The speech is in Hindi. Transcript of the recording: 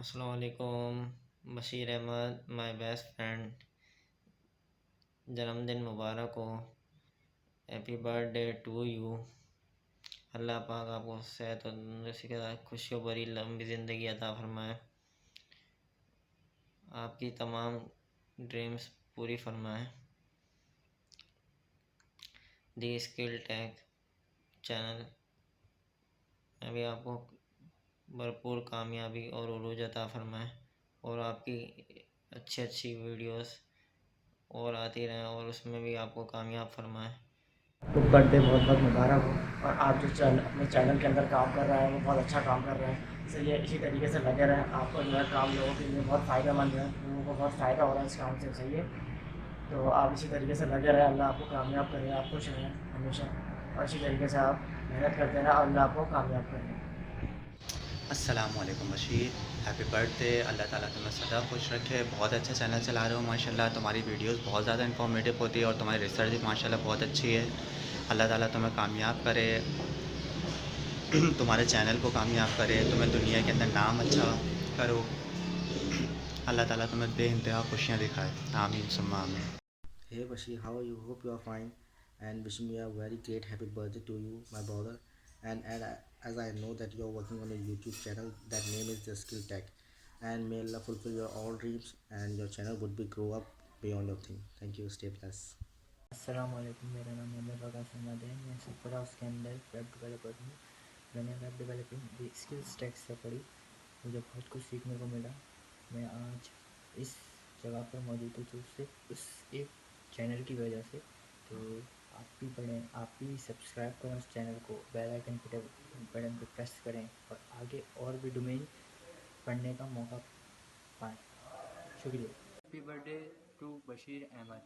अस्सलाम वालेकुम। Bashir Ahmed my best friend, जन्मदिन मुबारक हो। Happy birthday to you. अल्लाह पाक आपको सेहत और तंदुरुस्ती के साथ खुशियों भरी लंबी ज़िंदगी अता फरमाए, आपकी तमाम ड्रीम्स पूरी फरमाए। दी स्किल टैग चैनल में भी आपको भरपूर कामयाबी और उरूज अता फरमाए और आपकी अच्छी अच्छी वीडियोस और आती रहें और उसमें भी आपको कामयाब फरमाए। तो बर्थडे बहुत बहुत मुबारक हो। और आप जो अपने चैनल के अंदर काम कर रहे हैं वो बहुत अच्छा काम कर रहे हैं। इसलिए इसी तरीके से लगे रहें। आपको जो है काम लोगों के लिए बहुत फ़ायदेमंद है, लोगों को बहुत फ़ायदा हो रहा है इस काम से। चाहिए तो आप इसी तरीके से लगे रहें। अल्लाह आपको कामयाब करे, आप खुश रहें हमेशा और इसी तरीके से आप मेहनत करते रहें। अल्लाह आपको कामयाब करें। अस्सलाम वालेकुम बशीर, हैप्पी बर्थडे। अल्लाह ताला तुम्हें सदा खुश रखे। बहुत अच्छा चैनल चला रहे हो माशाल्लाह। तुम्हारी वीडियोस बहुत ज़्यादा इन्फॉर्मेटिव होती है और तुम्हारी रिसर्च भी माशाल्लाह बहुत अच्छी है। अल्लाह ताला तुम्हें कामयाब करे, तुम्हारे चैनल को कामयाब करे, तुम्हें दुनिया के अंदर नाम अच्छा करो। अल्लाह ताला तुम्हें बेइंतहा खुशियाँ दिखाए। आमीन सुम्मा आमीन। Hey Bashir, how are you? Hope you are fine and wishing you a very great happy birthday to you, my brother. As I know that you are working on a YouTube channel, that name is the Skill Tech, and may Allah fulfill your all dreams and your channel would be grow up beyond your thing. Thank you. Stay blessed. अस्सलाम वालेकुम। मेरा नाम मोहम्मद वकास अहमद है। मैं सुपर हाउस के अंदर वेब डेवलपर हूँ। मैंने वेब डेवलपिंग स्किल्स टेक से पढ़ी, मुझे बहुत कुछ सीखने को मिला। मैं आज इस जगह पर मौजूद हूँ तो सिर्फ उस एक चैनल की वजह से। तो आप भी पढ़ें, आप भी सब्सक्राइब करें उस चैनल को, बेल आइकन बटन पर प्रेस करें और आगे और भी डोमेन पढ़ने का मौका पाएँ। शुक्रिया। Happy birthday to Bashir Ahmad.